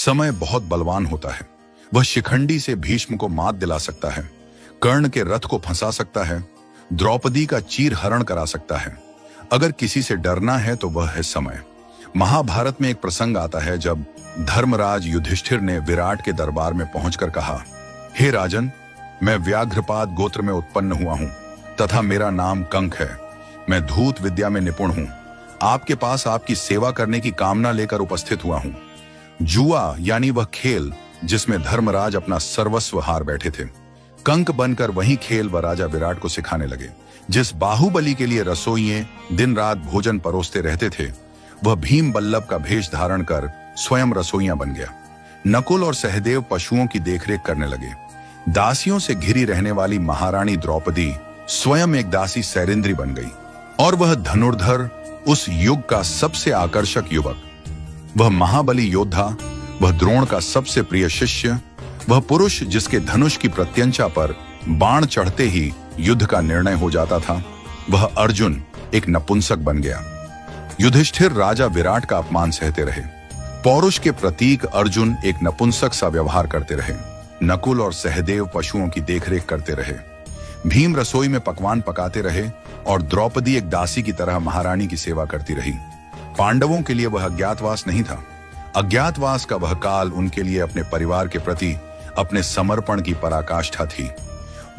समय बहुत बलवान होता है। वह शिखंडी से भीष्म को मात दिला सकता है, कर्ण के रथ को फंसा सकता है, द्रौपदी का चीर हरण करा सकता है। अगर किसी से डरना है तो वह है समय। महाभारत में एक प्रसंग आता है जब धर्मराज युधिष्ठिर ने विराट के दरबार में पहुंचकर कहा, हे राजन, मैं व्याघ्रपाद गोत्र में उत्पन्न हुआ हूं तथा मेरा नाम कंक है। मैं धूत विद्या में निपुण हूं। आपके पास आपकी सेवा करने की कामना लेकर उपस्थित हुआ हूं। जुआ यानी वह खेल जिसमें धर्मराज अपना सर्वस्व हार बैठे थे, कंक बनकर वही खेल वह राजा विराट को सिखाने लगे। जिस बाहुबली के लिए रसोइये दिन रात भोजन परोसते रहते थे, वह भीम बल्लभ का भेष धारण कर स्वयं रसोइया बन गया। नकुल और सहदेव पशुओं की देखरेख करने लगे। दासियों से घिरी रहने वाली महारानी द्रौपदी स्वयं एक दासी सैरिंद्री बन गई। और वह धनुर्धर, उस युग का सबसे आकर्षक युवक, वह महाबली योद्धा, वह द्रोण का सबसे प्रिय शिष्य, वह पुरुष जिसके धनुष की प्रत्यंचा पर बाण चढ़ते ही युद्ध का निर्णय हो जाता था, वह अर्जुन एक नपुंसक बन गया। युधिष्ठिर राजा विराट का अपमान सहते रहे। पौरुष के प्रतीक अर्जुन एक नपुंसक सा व्यवहार करते रहे। नकुल और सहदेव पशुओं की देखरेख करते रहे। भीम रसोई में पकवान पकाते रहे और द्रौपदी एक दासी की तरह महारानी की सेवा करती रही। पांडवों के लिए वह अज्ञातवास नहीं था। अज्ञातवास का वह काल उनके लिए अपने परिवार के प्रति अपने समर्पण की पराकाष्ठा थी।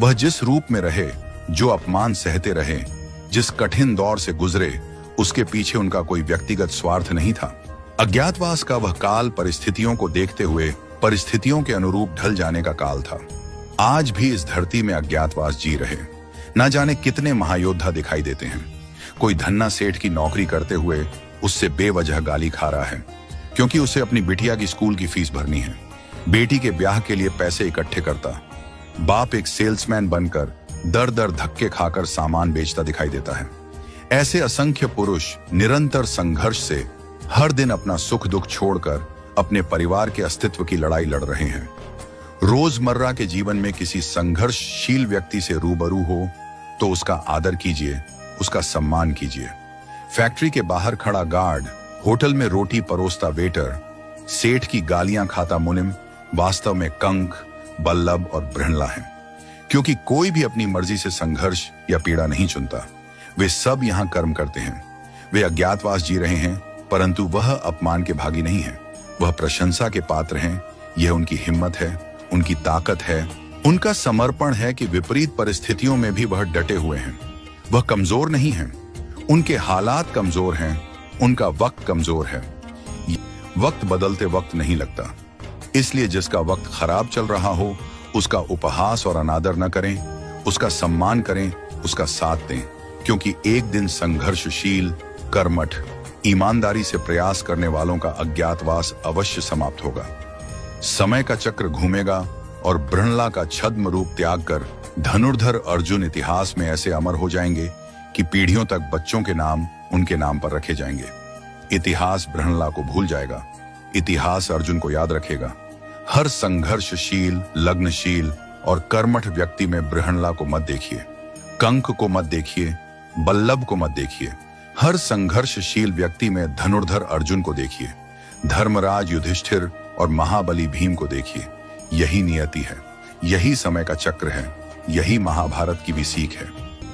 वह जिस रूप में रहे, जो अपमान सहते रहे, जिस कठिन दौर से गुजरे, उसके पीछे उनका कोई व्यक्तिगत स्वार्थ नहीं था। अज्ञातवास का वह काल परिस्थितियों को देखते हुए परिस्थितियों के अनुरूप ढल जाने का काल था। आज भी इस धरती में अज्ञातवास जी रहे। न जाने कितने महायोद्धा दिखाई देते हैं। कोई धन्ना सेठ की नौकरी करते हुए उससे बेवजह गाली खा रहा है क्योंकि उसे अपनी बिटिया की स्कूल की फीस भरनी है। बेटी के ब्याह के लिए पैसे इकट्ठे करता। बाप एक सेल्समैन बनकर दर दर धक्के खाकर सामान बेचता दिखाई देता है। ऐसे असंख्य पुरुष निरंतर संघर्ष से हर दिन अपना सुख दुख छोड़कर अपने परिवार के अस्तित्व की लड़ाई लड़ रहे हैं। रोजमर्रा के जीवन में किसी संघर्षशील व्यक्ति से रूबरू हो तो उसका आदर कीजिए, उसका सम्मान कीजिए। फैक्ट्री के बाहर खड़ा गार्ड, होटल में रोटी परोसता वेटर, सेठ की गालियां खाता मुनिम वास्तव में कंक, बल्लभ और बृहणला है। क्योंकि कोई भी अपनी मर्जी से संघर्ष या पीड़ा नहीं चुनता। वे सब यहां कर्म करते हैं। वे अज्ञातवास जी रहे हैं, परंतु वह अपमान के भागी नहीं है। वह प्रशंसा के पात्र हैं। यह उनकी हिम्मत है, उनकी ताकत है, उनका समर्पण है कि विपरीत परिस्थितियों में भी वह डटे हुए हैं। वह कमजोर नहीं है। उनके हालात कमजोर हैं, उनका वक्त कमजोर है। वक्त बदलते वक्त नहीं लगता। इसलिए जिसका वक्त खराब चल रहा हो, उसका उपहास और अनादर न करें, उसका सम्मान करें, उसका साथ दें। क्योंकि एक दिन संघर्षशील, कर्मठ, ईमानदारी से प्रयास करने वालों का अज्ञातवास अवश्य समाप्त होगा। समय का चक्र घूमेगा और बृहणला का छद्म रूप त्याग कर धनुर्धर अर्जुन इतिहास में ऐसे अमर हो जाएंगे कि पीढ़ियों तक बच्चों के नाम उनके नाम पर रखे जाएंगे। इतिहास बृहणला को भूल जाएगा, इतिहास अर्जुन को याद रखेगा। हर संघर्षशील, लग्नशील और कर्मठ व्यक्ति में बृहणला को मत देखिए, कंक को मत देखिए, बल्लभ को मत देखिए। हर संघर्षशील व्यक्ति में धनुर्धर अर्जुन को देखिए, धर्मराज युधिष्ठिर और महाबली भीम को देखिए। यही नियति है, यही समय का चक्र है, यही महाभारत की भी सीख है।